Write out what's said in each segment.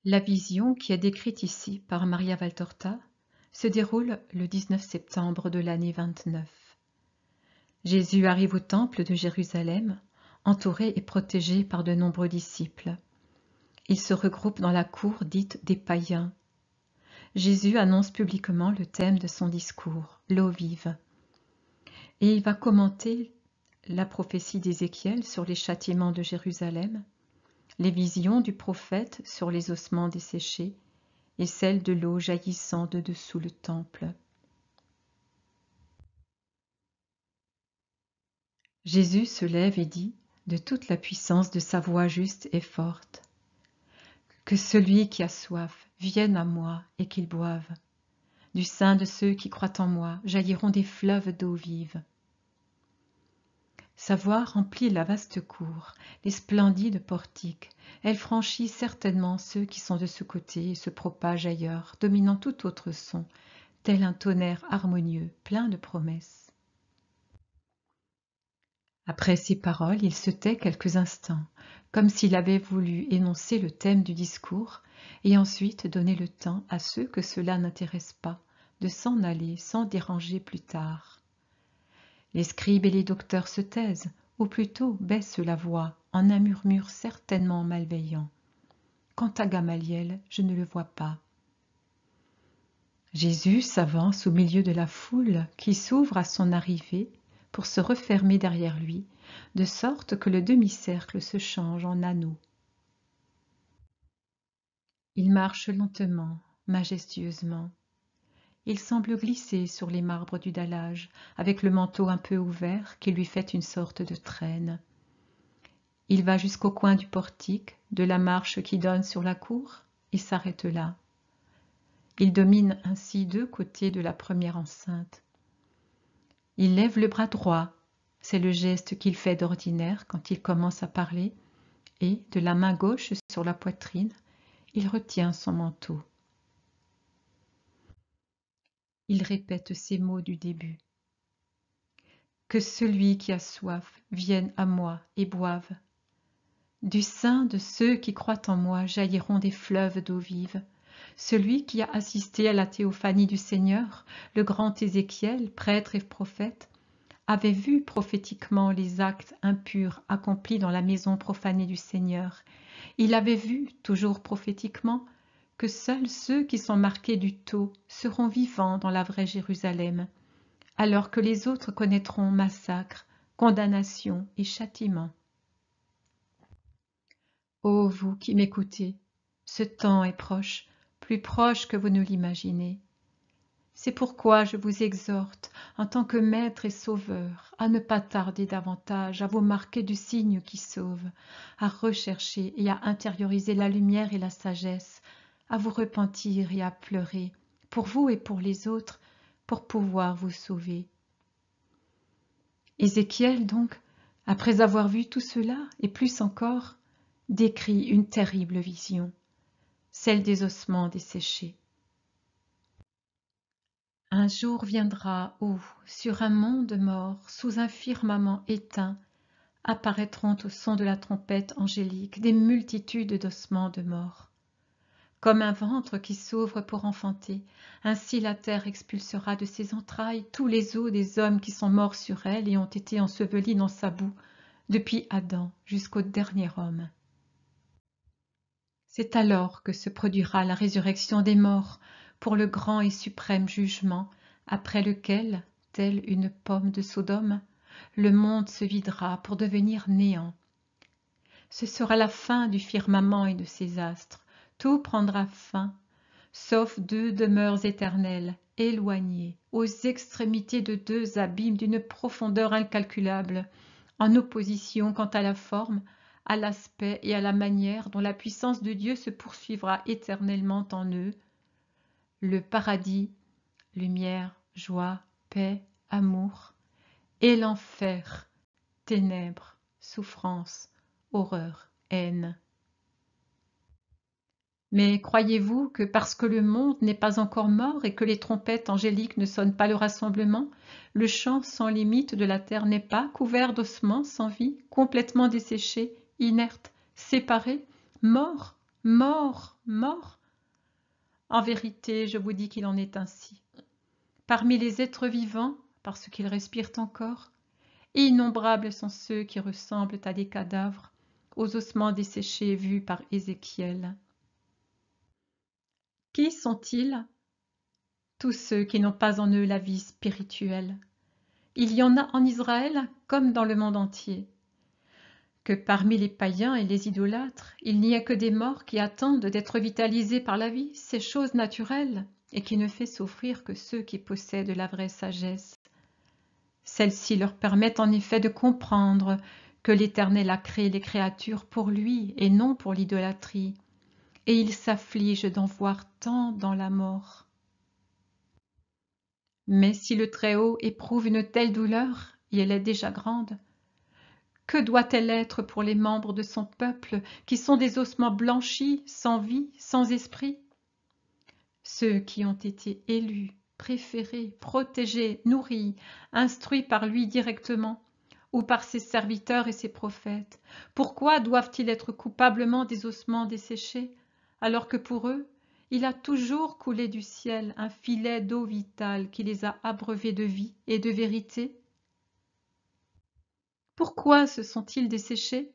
La vision qui est décrite ici par Maria Valtorta se déroule le 19 septembre de l'année 29. Jésus arrive au temple de Jérusalem, entouré et protégé par de nombreux disciples. Il se regroupe dans la cour dite des païens. Jésus annonce publiquement le thème de son discours, l'eau vive. Et il va commenter la prophétie d'Ézéchiel sur les châtiments de Jérusalem, les visions du prophète sur les ossements desséchés et celle de l'eau jaillissant de dessous le temple. Jésus se lève et dit, de toute la puissance de sa voix juste et forte, « Que celui qui a soif vienne à moi et qu'il boive. Du sein de ceux qui croient en moi jailliront des fleuves d'eau vive. » Sa voix remplit la vaste cour, les splendides portiques. Elle franchit certainement ceux qui sont de ce côté et se propage ailleurs, dominant tout autre son, tel un tonnerre harmonieux, plein de promesses. Après ces paroles, il se tait quelques instants, comme s'il avait voulu énoncer le thème du discours, et ensuite donner le temps à ceux que cela n'intéresse pas de s'en aller sans déranger plus tard. Les scribes et les docteurs se taisent, ou plutôt baissent la voix, en un murmure certainement malveillant. Quant à Gamaliel, je ne le vois pas. Jésus s'avance au milieu de la foule qui s'ouvre à son arrivée pour se refermer derrière lui, de sorte que le demi-cercle se change en anneau. Il marche lentement, majestueusement. Il semble glisser sur les marbres du dallage, avec le manteau un peu ouvert qui lui fait une sorte de traîne. Il va jusqu'au coin du portique, de la marche qui donne sur la cour, et s'arrête là. Il domine ainsi deux côtés de la première enceinte. Il lève le bras droit, c'est le geste qu'il fait d'ordinaire quand il commence à parler, et, de la main gauche sur la poitrine, il retient son manteau. Il répète ces mots du début. « Que celui qui a soif vienne à moi et boive. Du sein de ceux qui croient en moi jailliront des fleuves d'eau vive. » Celui qui a assisté à la théophanie du Seigneur, le grand Ézéchiel, prêtre et prophète, avait vu prophétiquement les actes impurs accomplis dans la maison profanée du Seigneur. Il avait vu, toujours prophétiquement, que seuls ceux qui sont marqués du tau seront vivants dans la vraie Jérusalem, alors que les autres connaîtront massacre, condamnation et châtiment. Ô vous qui m'écoutez, ce temps est proche, plus proche que vous ne l'imaginez. C'est pourquoi je vous exhorte, en tant que maître et sauveur, à ne pas tarder davantage, à vous marquer du signe qui sauve, à rechercher et à intérioriser la lumière et la sagesse, à vous repentir et à pleurer, pour vous et pour les autres, pour pouvoir vous sauver. Ézéchiel, donc, après avoir vu tout cela, et plus encore, décrit une terrible vision, celle des ossements desséchés. Un jour viendra où, sur un monde mort, sous un firmament éteint, apparaîtront au son de la trompette angélique des multitudes d'ossements de mort. Comme un ventre qui s'ouvre pour enfanter, ainsi la terre expulsera de ses entrailles tous les os des hommes qui sont morts sur elle et ont été ensevelis dans sa boue, depuis Adam jusqu'au dernier homme. C'est alors que se produira la résurrection des morts pour le grand et suprême jugement, après lequel, telle une pomme de Sodome, le monde se videra pour devenir néant. Ce sera la fin du firmament et de ses astres, tout prendra fin, sauf deux demeures éternelles, éloignées, aux extrémités de deux abîmes d'une profondeur incalculable, en opposition quant à la forme, à l'aspect et à la manière dont la puissance de Dieu se poursuivra éternellement en eux. Le paradis, lumière, joie, paix, amour, et l'enfer, ténèbres, souffrance, horreur, haine. Mais croyez-vous que parce que le monde n'est pas encore mort et que les trompettes angéliques ne sonnent pas le rassemblement, le champ sans limite de la terre n'est pas couvert d'ossements sans vie, complètement desséchés, inertes, séparés, morts, mort, mort. En vérité, je vous dis qu'il en est ainsi. Parmi les êtres vivants, parce qu'ils respirent encore, innombrables sont ceux qui ressemblent à des cadavres, aux ossements desséchés vus par Ézéchiel. Qui sont-ils? Tous ceux qui n'ont pas en eux la vie spirituelle. Il y en a en Israël comme dans le monde entier. Que parmi les païens et les idolâtres, il n'y ait que des morts qui attendent d'être vitalisés par la vie, c'est chose naturelle, et qui ne fait souffrir que ceux qui possèdent la vraie sagesse. Celle-ci leur permet en effet de comprendre que l'Éternel a créé les créatures pour lui et non pour l'idolâtrie, et ils s'affligent d'en voir tant dans la mort. Mais si le Très-Haut éprouve une telle douleur, et elle est déjà grande, que doit-elle être pour les membres de son peuple, qui sont des ossements blanchis, sans vie, sans esprit? Ceux qui ont été élus, préférés, protégés, nourris, instruits par lui directement, ou par ses serviteurs et ses prophètes, pourquoi doivent-ils être coupablement des ossements desséchés, alors que pour eux, il a toujours coulé du ciel un filet d'eau vitale qui les a abreuvés de vie et de vérité? Pourquoi se sont-ils desséchés,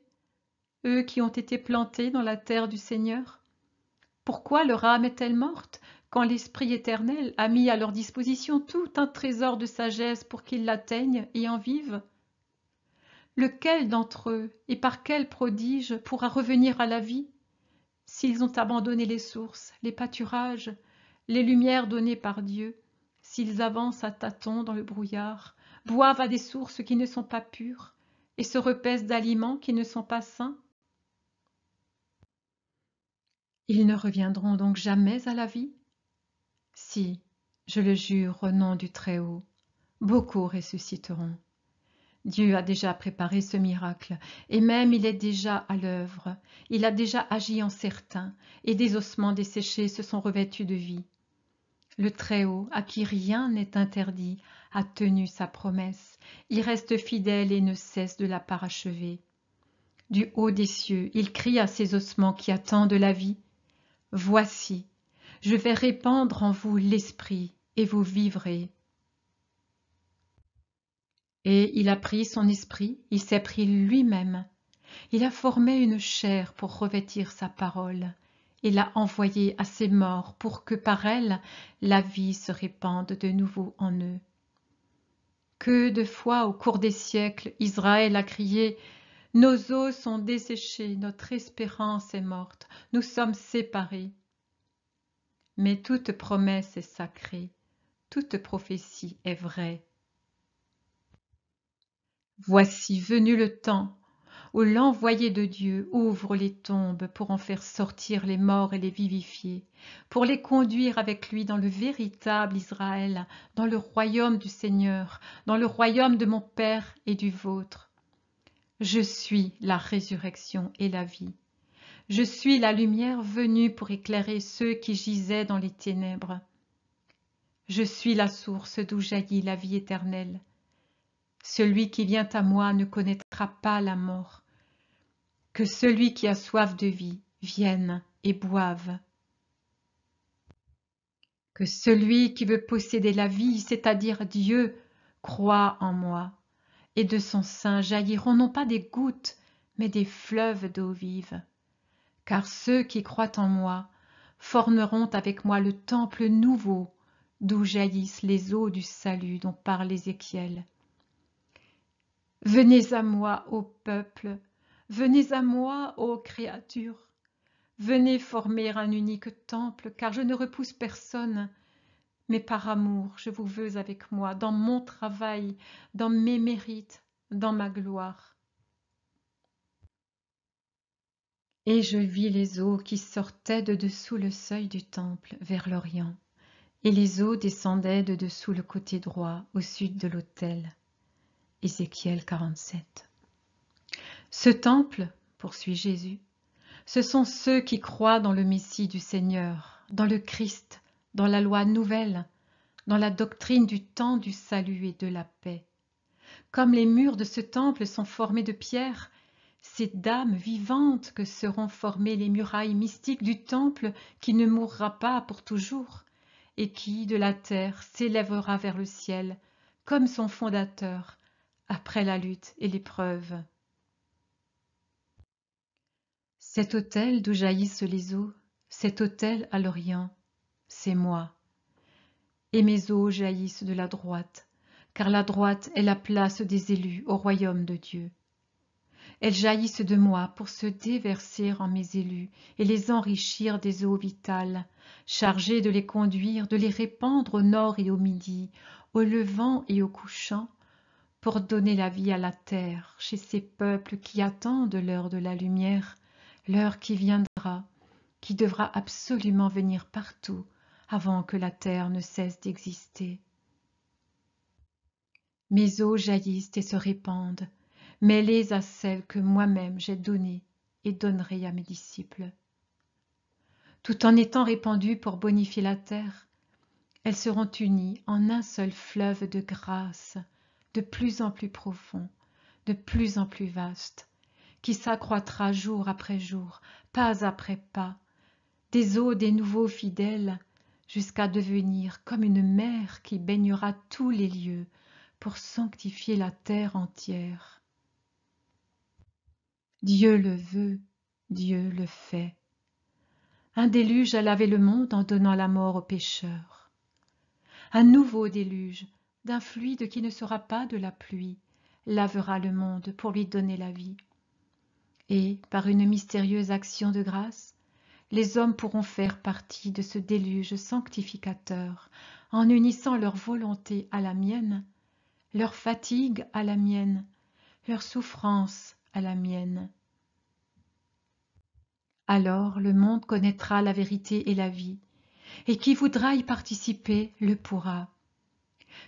eux qui ont été plantés dans la terre du Seigneur? Pourquoi leur âme est-elle morte, quand l'Esprit éternel a mis à leur disposition tout un trésor de sagesse pour qu'ils l'atteignent et en vivent? Lequel d'entre eux et par quel prodige pourra revenir à la vie, s'ils ont abandonné les sources, les pâturages, les lumières données par Dieu, s'ils avancent à tâtons dans le brouillard, boivent à des sources qui ne sont pas pures, et se repaissent d'aliments qui ne sont pas sains? Ils ne reviendront donc jamais à la vie? Si, je le jure au nom du Très-Haut, beaucoup ressusciteront. Dieu a déjà préparé ce miracle, et même il est déjà à l'œuvre. Il a déjà agi en certains, et des ossements desséchés se sont revêtus de vie. Le Très-Haut, à qui rien n'est interdit, a tenu sa promesse. Il reste fidèle et ne cesse de la parachever. Du haut des cieux, il crie à ces ossements qui attendent la vie. Voici, je vais répandre en vous l'esprit, et vous vivrez. Et il a pris son esprit, il s'est pris lui-même. Il a formé une chair pour revêtir sa parole, et l'a envoyée à ses morts pour que par elle la vie se répande de nouveau en eux. Que de fois au cours des siècles Israël a crié: nos os sont desséchés, notre espérance est morte, nous sommes séparés. Mais toute promesse est sacrée, toute prophétie est vraie. Voici venu le temps où l'envoyé de Dieu ouvre les tombes pour en faire sortir les morts et les vivifier, pour les conduire avec lui dans le véritable Israël, dans le royaume du Seigneur, dans le royaume de mon Père et du vôtre. Je suis la résurrection et la vie. Je suis la lumière venue pour éclairer ceux qui gisaient dans les ténèbres. Je suis la source d'où jaillit la vie éternelle. Celui qui vient à moi ne connaîtra pas la mort. Que celui qui a soif de vie vienne et boive. Que celui qui veut posséder la vie, c'est-à-dire Dieu, croit en moi, et de son sein jailliront non pas des gouttes, mais des fleuves d'eau vive. Car ceux qui croient en moi formeront avec moi le temple nouveau, d'où jaillissent les eaux du salut dont parle Ézéchiel. Venez à moi, ô peuple, venez à moi, ô créatures. Venez former un unique temple, car je ne repousse personne. Mais par amour, je vous veux avec moi, dans mon travail, dans mes mérites, dans ma gloire. Et je vis les eaux qui sortaient de dessous le seuil du temple, vers l'Orient, et les eaux descendaient de dessous le côté droit, au sud de l'autel. Ézéchiel 47. Ce temple, poursuit Jésus, ce sont ceux qui croient dans le Messie du Seigneur, dans le Christ, dans la loi nouvelle, dans la doctrine du temps du salut et de la paix. Comme les murs de ce temple sont formés de pierre, ces dames vivantes que seront formées les murailles mystiques du temple qui ne mourra pas pour toujours, et qui, de la terre, s'élèvera vers le ciel, comme son fondateur, après la lutte et l'épreuve. Cet autel d'où jaillissent les eaux, cet autel à l'Orient, c'est moi. Et mes eaux jaillissent de la droite, car la droite est la place des élus au royaume de Dieu. Elles jaillissent de moi pour se déverser en mes élus et les enrichir des eaux vitales, chargées de les conduire, de les répandre au nord et au midi, au levant et au couchant, pour donner la vie à la terre chez ces peuples qui attendent l'heure de la lumière, l'heure qui viendra, qui devra absolument venir partout avant que la terre ne cesse d'exister. Mes eaux jaillissent et se répandent, mêlées à celles que moi-même j'ai données et donnerai à mes disciples. Tout en étant répandues pour bonifier la terre, elles seront unies en un seul fleuve de grâce, de plus en plus profond, de plus en plus vaste, qui s'accroîtra jour après jour, pas après pas, des eaux des nouveaux fidèles, jusqu'à devenir comme une mer qui baignera tous les lieux pour sanctifier la terre entière. Dieu le veut, Dieu le fait. Un déluge a lavé le monde en donnant la mort aux pécheurs. Un nouveau déluge, d'un fluide qui ne sera pas de la pluie, lavera le monde pour lui donner la vie. Et, par une mystérieuse action de grâce, les hommes pourront faire partie de ce déluge sanctificateur en unissant leur volonté à la mienne, leur fatigue à la mienne, leur souffrance à la mienne. Alors le monde connaîtra la vérité et la vie, et qui voudra y participer le pourra.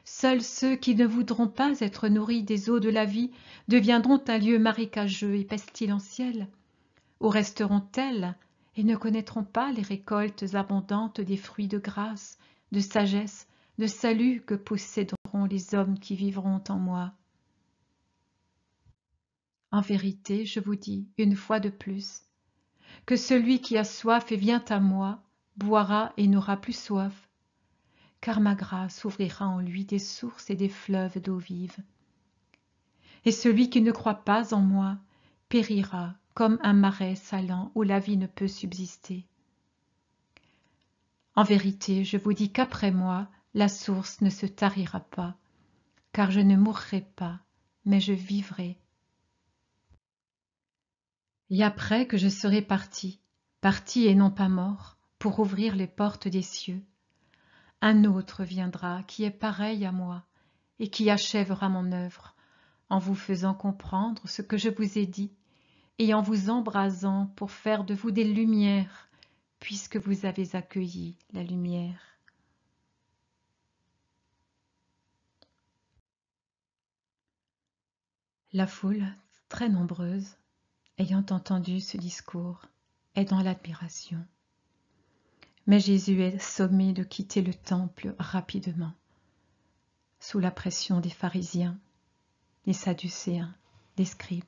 Seuls ceux qui ne voudront pas être nourris des eaux de la vie deviendront un lieu marécageux et pestilentiel, où resteront-elles et ne connaîtront pas les récoltes abondantes des fruits de grâce, de sagesse, de salut que posséderont les hommes qui vivront en moi. En vérité, je vous dis, une fois de plus, que celui qui a soif et vient à moi, boira et n'aura plus soif, car ma grâce ouvrira en lui des sources et des fleuves d'eau vive. Et celui qui ne croit pas en moi périra comme un marais salant où la vie ne peut subsister. En vérité, je vous dis qu'après moi, la source ne se tarira pas, car je ne mourrai pas, mais je vivrai. Et après que je serai parti et non pas mort, pour ouvrir les portes des cieux, un autre viendra qui est pareil à moi et qui achèvera mon œuvre, en vous faisant comprendre ce que je vous ai dit et en vous embrasant pour faire de vous des lumières, puisque vous avez accueilli la lumière. La foule, très nombreuse, ayant entendu ce discours, est dans l'admiration. Mais Jésus est sommé de quitter le temple rapidement, sous la pression des pharisiens, des sadducéens, des scribes.